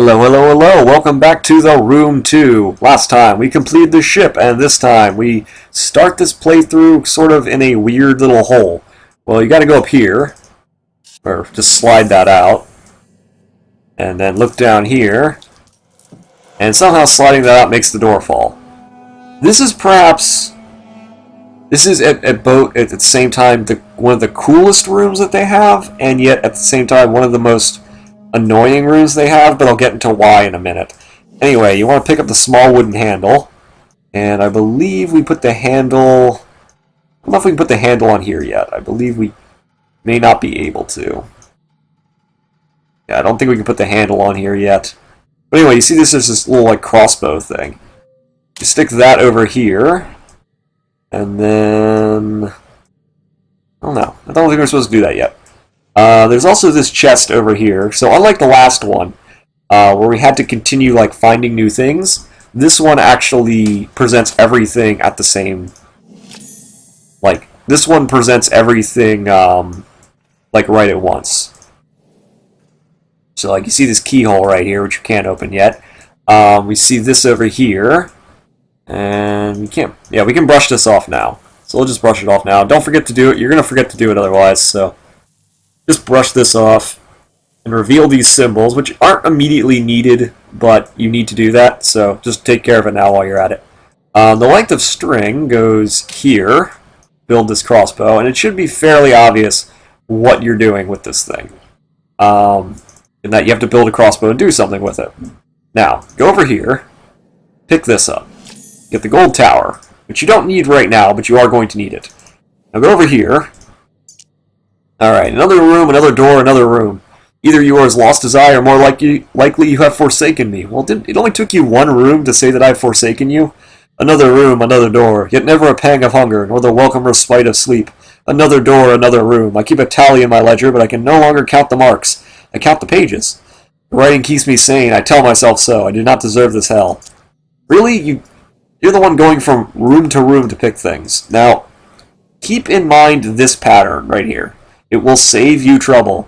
Hello, hello, hello. Welcome back to the Room 2. Last time we completed the ship, and this time we start this playthrough sort of in a weird little hole. Well, you gotta go up here, or just slide that out, and then look down here, and somehow sliding that out makes the door fall. This is perhaps... This is at the same time one of the coolest rooms that they have, and yet at the same time one of the most annoying rooms they have, but I'll get into why in a minute. Anyway, you want to pick up the small wooden handle, and I believe we put the handle... I don't know if we can put the handle on here yet. I believe we may not be able to. Yeah, I don't think we can put the handle on here yet. But anyway, you see this is this little like crossbow thing. You stick that over here, and then... I don't know. I don't think we're supposed to do that yet. There's also this chest over here. So unlike the last one, where we had to continue like finding new things, this one actually presents everything at the same... Like, this one presents everything, like, right at once. So, like, you see this keyhole right here, which you can't open yet. We see this over here. And we can't... Yeah, we can brush this off now. So we'll just brush it off now. Don't forget to do it. You're going to forget to do it otherwise, so... Just brush this off and reveal these symbols, which aren't immediately needed, but you need to do that, so just take care of it now while you're at it. The length of string goes here, build this crossbow, and it should be fairly obvious what you're doing with this thing. And that you have to build a crossbow and do something with it. Now, go over here, pick this up, get the gold tower, which you don't need right now, but you are going to need it. Now go over here. Alright, another room, another door, another room. Either you are as lost as I, or more likely you have forsaken me. Well, it only took you one room to say that I have forsaken you. Another room, another door, yet never a pang of hunger, nor the welcome respite of sleep. Another door, another room. I keep a tally in my ledger, but I can no longer count the marks. I count the pages. The writing keeps me sane. I tell myself so. I do not deserve this hell. Really? You're the one going from room to room to pick things. Now, keep in mind this pattern right here. It will save you trouble.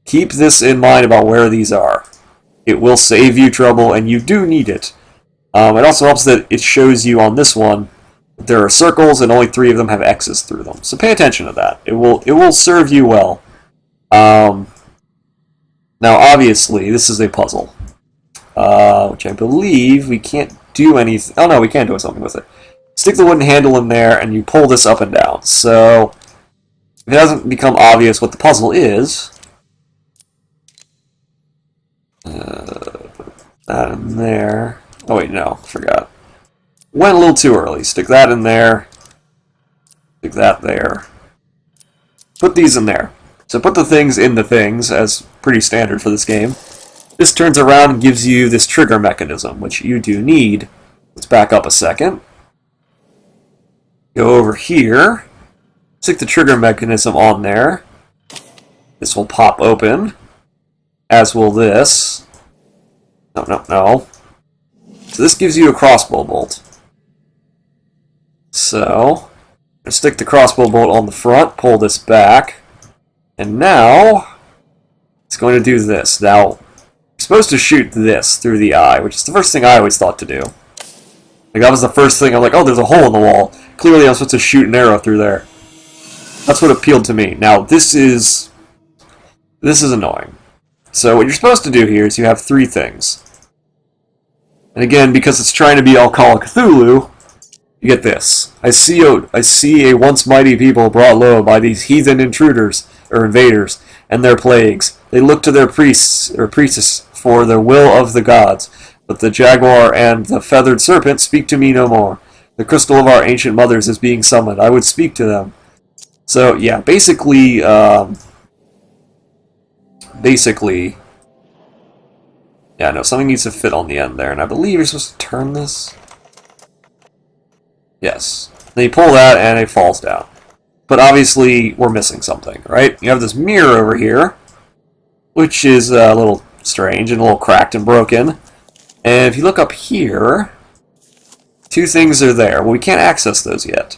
Keep this in mind about where these are. It will save you trouble, and you do need it. It also helps that it shows you on this one that there are circles, and only 3 of them have X's through them. So pay attention to that. It will serve you well. Now, obviously, this is a puzzle, which I believe we can't do anything. Oh no, we can do something with it. Stick the wooden handle in there, and you pull this up and down. So if it hasn't become obvious what the puzzle is, put that in there. Oh wait, no, forgot. Went a little too early. Stick that in there. Stick that there. Put these in there. So put the things in the things, as pretty standard for this game. This turns around and gives you this trigger mechanism, which you do need. Let's back up a second. Go over here. Stick the trigger mechanism on there. This will pop open, as will this. No, no, no. So this gives you a crossbow bolt. So, stick the crossbow bolt on the front, pull this back, and now it's going to do this. Now, you're supposed to shoot this through the eye, which is the first thing I always thought to do. Like, that was the first thing. I'm like, oh, there's a hole in the wall. Clearly I'm supposed to shoot an arrow through there. That's what appealed to me. Now, this is annoying. So what you're supposed to do here is you have 3 things. And again, because it's trying to be I'll Call of Cthulhu, you get this. I see a once mighty people brought low by these heathen intruders, or invaders, and their plagues. They look to their priests, or priestess, for the will of the gods. But the jaguar and the feathered serpent speak to me no more. The crystal of our ancient mothers is being summoned. I would speak to them. So, yeah, basically, yeah, no, something needs to fit on the end there, and I believe you're supposed to turn this. Yes. Then you pull that, and it falls down. But obviously, we're missing something, right? You have this mirror over here, which is a little strange and a little cracked and broken. And if you look up here, 2 things are there. Well, we can't access those yet.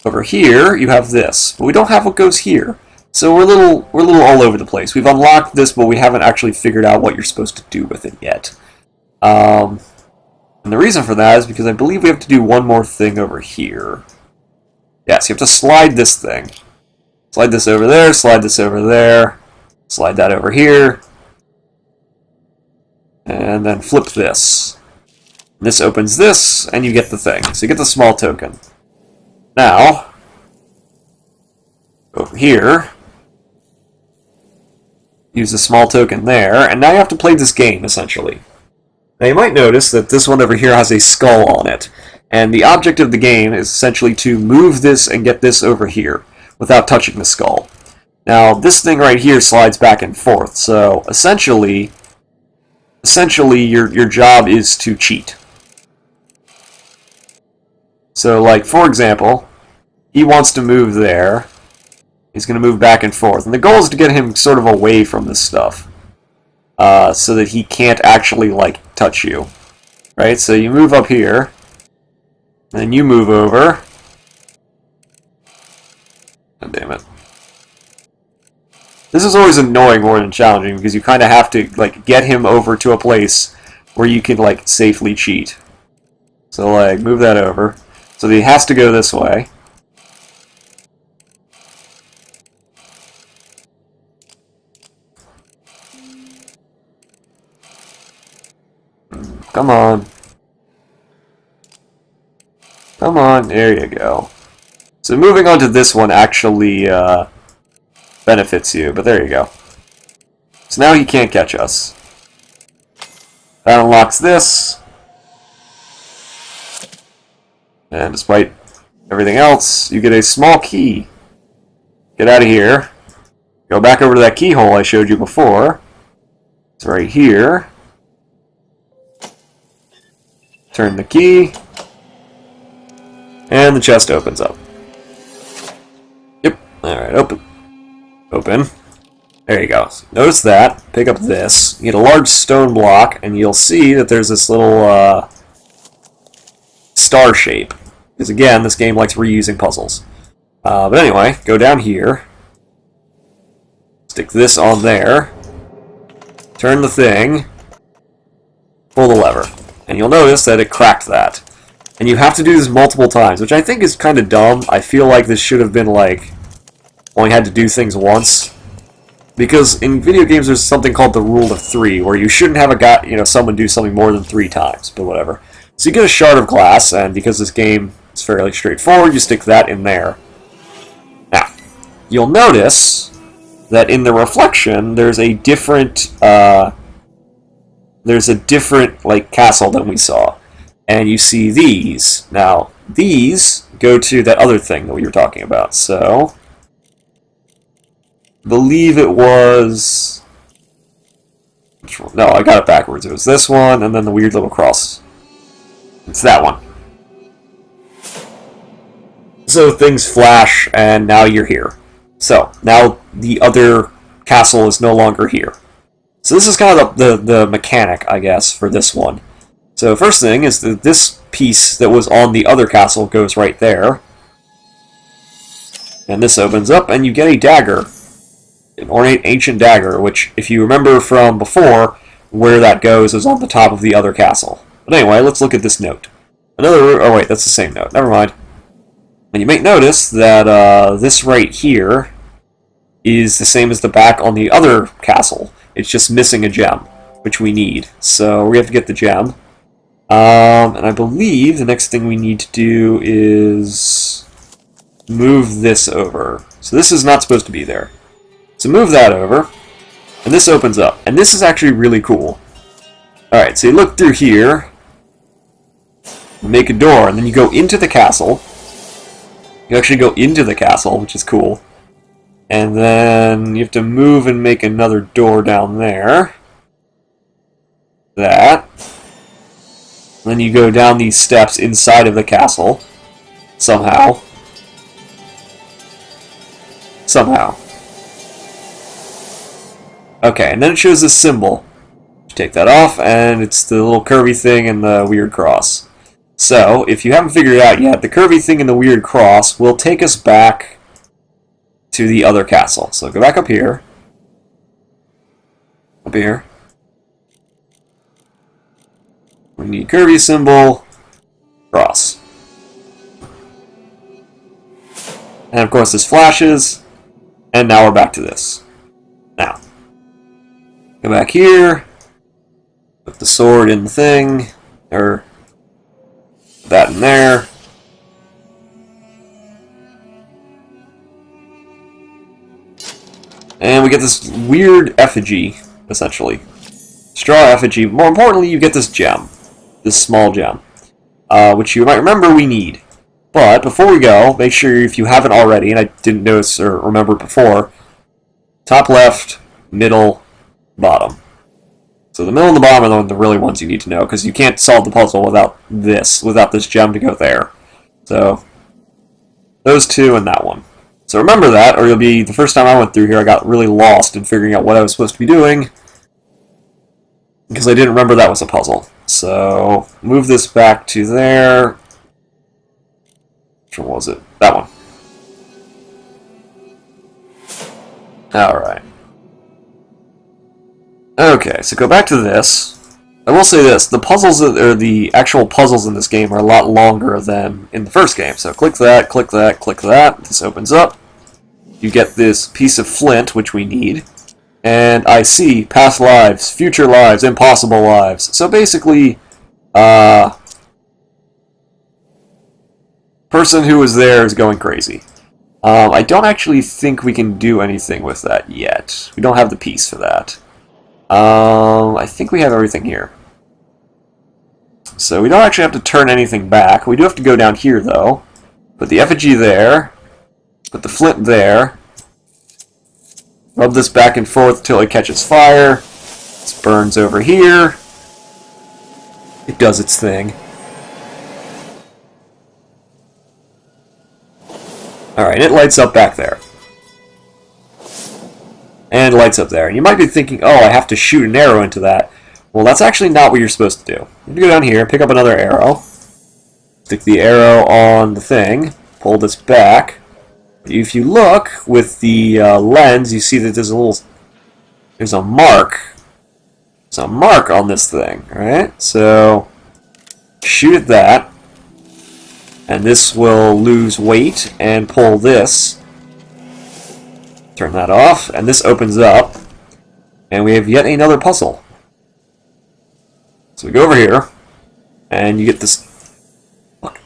Over here, you have this, but we don't have what goes here. So we're a little all over the place. We've unlocked this, but we haven't actually figured out what you're supposed to do with it yet. And the reason for that is because I believe we have to do one more thing over here. Yes, you have to slide this thing. Slide this over there, slide this over there, slide that over here, and then flip this. This opens this, and you get the thing. So you get the small token. Now, over here, use the small token there, and now you have to play this game, essentially. Now you might notice that this one over here has a skull on it, and the object of the game is essentially to move this and get this over here without touching the skull. Now this thing right here slides back and forth, so essentially your job is to cheat. So like, for example, he wants to move there. He's going to move back and forth. And the goal is to get him sort of away from this stuff. So that he can't actually, like, touch you. Right? So you move up here. Then you move over. God damn it. This is always annoying more than challenging, because you kind of have to, like, get him over to a place where you can, like, safely cheat. So, like, move that over. So he has to go this way. Come on. Come on, there you go. So moving on to this one actually benefits you, but there you go. So now he can't catch us. That unlocks this. And despite everything else, you get a small key. Get out of here. Go back over to that keyhole I showed you before. It's right here. Turn the key. And the chest opens up. Yep. Alright, open. Open. There you go. So notice that. Pick up this. You get a large stone block, and you'll see that there's this little star shape. Because again, this game likes reusing puzzles. But anyway, go down here. Stick this on there. Turn the thing. Pull the lever. And you'll notice that it cracked that. And you have to do this multiple times, which I think is kind of dumb. I feel like this should have been like, only had to do things once. Because in video games there's something called the rule of 3, where you shouldn't have someone do something more than 3 times, but whatever. So you get a shard of glass, and because this game is fairly straightforward, you stick that in there. Now, you'll notice that in the reflection there's a different like castle than we saw. And you see these. Now, these go to that other thing that we were talking about. So, I believe it was... No, I got it backwards. It was this one, and then the weird little cross. It's that one. So things flash, and now you're here. So, now the other castle is no longer here. So this is kind of the mechanic, I guess, for this one. So first thing is that this piece that was on the other castle goes right there. And this opens up, and you get a dagger. An ornate ancient dagger, which, if you remember from before, where that goes is on the top of the other castle. But anyway, let's look at this note. Oh wait, that's the same note. Never mind. And you may notice that this right here is the same as the back on the other castle. It's just missing a gem, which we need. So we have to get the gem. And I believe the next thing we need to do is move this over. So this is not supposed to be there. So move that over, and this opens up. And this is actually really cool. Alright, so you look through here, make a door, and then you go into the castle. You actually go into the castle, which is cool. And then you have to move and make another door down there. That. And then you go down these steps inside of the castle. Somehow. Somehow. Okay, and then it shows this symbol. You take that off, and it's the little curvy thing and the weird cross. So, if you haven't figured it out yet, the curvy thing and the weird cross will take us back to the other castle. So go back up here. Up here. We need curvy symbol, cross. And of course this flashes, and now we're back to this. Now, go back here, put the sword in the thing, or that in there. And we get this weird effigy, essentially. Straw effigy. More importantly, you get this gem. This small gem. Which you might remember we need. But before we go, make sure if you haven't already, and I didn't notice or remember it before, top left, middle, bottom. So the middle and the bottom are the really ones you need to know, because you can't solve the puzzle without this gem to go there. So, those two and that one. So remember that, or you'll be, the first time I went through here, I got really lost in figuring out what I was supposed to be doing, because I didn't remember that was a puzzle. So, move this back to there. Which one was it? That one. Alright. Okay, so go back to this. I will say this, the puzzles, or the actual puzzles in this game are a lot longer than in the first game. So click that, click that, click that. This opens up. You get this piece of flint, which we need. And I see past lives, future lives, impossible lives. So basically, person who was there is going crazy. I don't actually think we can do anything with that yet. We don't have the piece for that. I think we have everything here. So we don't actually have to turn anything back. We do have to go down here, though. Put the effigy there. Put the flint there. Rub this back and forth until it catches fire. This burns over here. It does its thing. Alright, it lights up back there. And lights up there. And you might be thinking, oh, I have to shoot an arrow into that. Well, that's actually not what you're supposed to do. You go down here, pick up another arrow. Stick the arrow on the thing. Pull this back. If you look with the lens, you see that there's a mark. There's a mark on this thing, right? So, shoot at that. And this will lose weight and pull this. Turn that off, and this opens up. And we have yet another puzzle. So we go over here, and you get this... Look.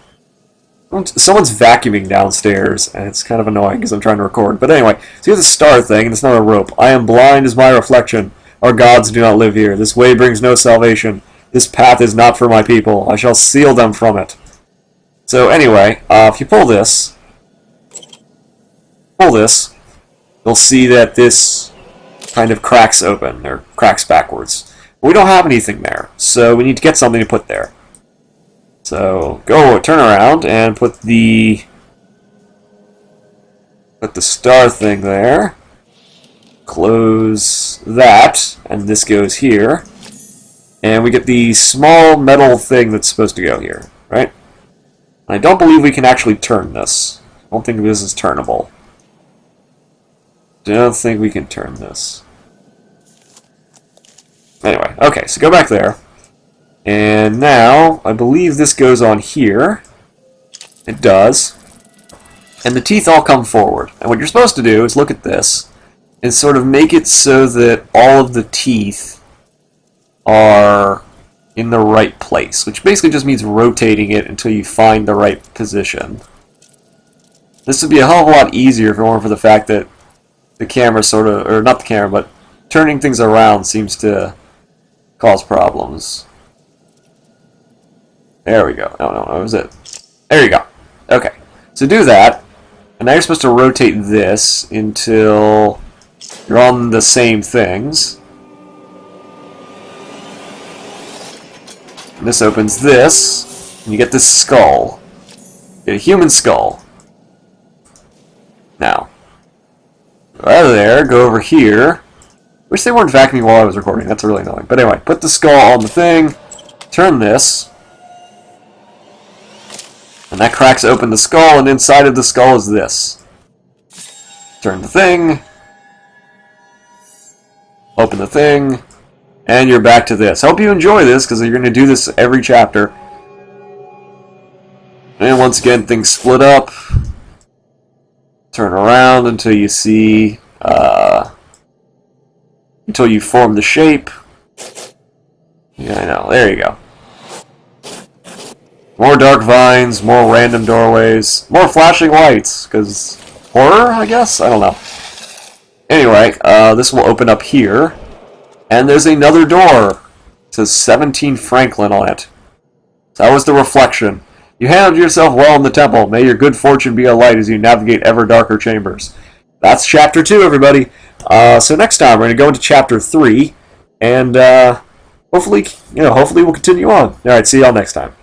Someone's vacuuming downstairs, and it's kind of annoying because I'm trying to record. But anyway, so you have the star thing, and it's not a rope. I am blind as my reflection. Our gods do not live here. This way brings no salvation. This path is not for my people. I shall seal them from it. So anyway, if you pull this, you'll see that this kind of cracks open, or cracks backwards. But we don't have anything there, so we need to get something to put there. So go turn around and put the star thing there. Close that, and this goes here. And we get the small metal thing that's supposed to go here, right? I don't believe we can actually turn this. I don't think this is turnable. Don't think we can turn this. Anyway, okay, so go back there. And now, I believe this goes on here. It does. And the teeth all come forward. And what you're supposed to do is look at this and sort of make it so that all of the teeth are in the right place, which basically just means rotating it until you find the right position. This would be a hell of a lot easier if it weren't for the fact that the camera sort of, or not the camera, but turning things around seems to cause problems. There we go. No, that was it. There you go. Okay. So do that, and now you're supposed to rotate this until you're on the same things. And this opens this, and you get this skull. You get a human skull. Now, go out of there, go over here. Wish they weren't vacuuming while I was recording, that's really annoying. But anyway, put the skull on the thing, turn this, and that cracks open the skull, and inside of the skull is this. Turn the thing. Open the thing. And you're back to this. Hope you enjoy this, because you're going to do this every chapter. And once again, things split up. Turn around until you see... until you form the shape. Yeah, I know. There you go. More dark vines, more random doorways, more flashing lights, because horror, I guess? I don't know. Anyway, this will open up here. And there's another door. It says 17 Franklin on it. So that was the reflection. You handled yourself well in the temple. May your good fortune be a light as you navigate ever darker chambers. That's chapter 2, everybody. So next time we're going to go into chapter 3, and hopefully we'll continue on. All right, see y'all next time.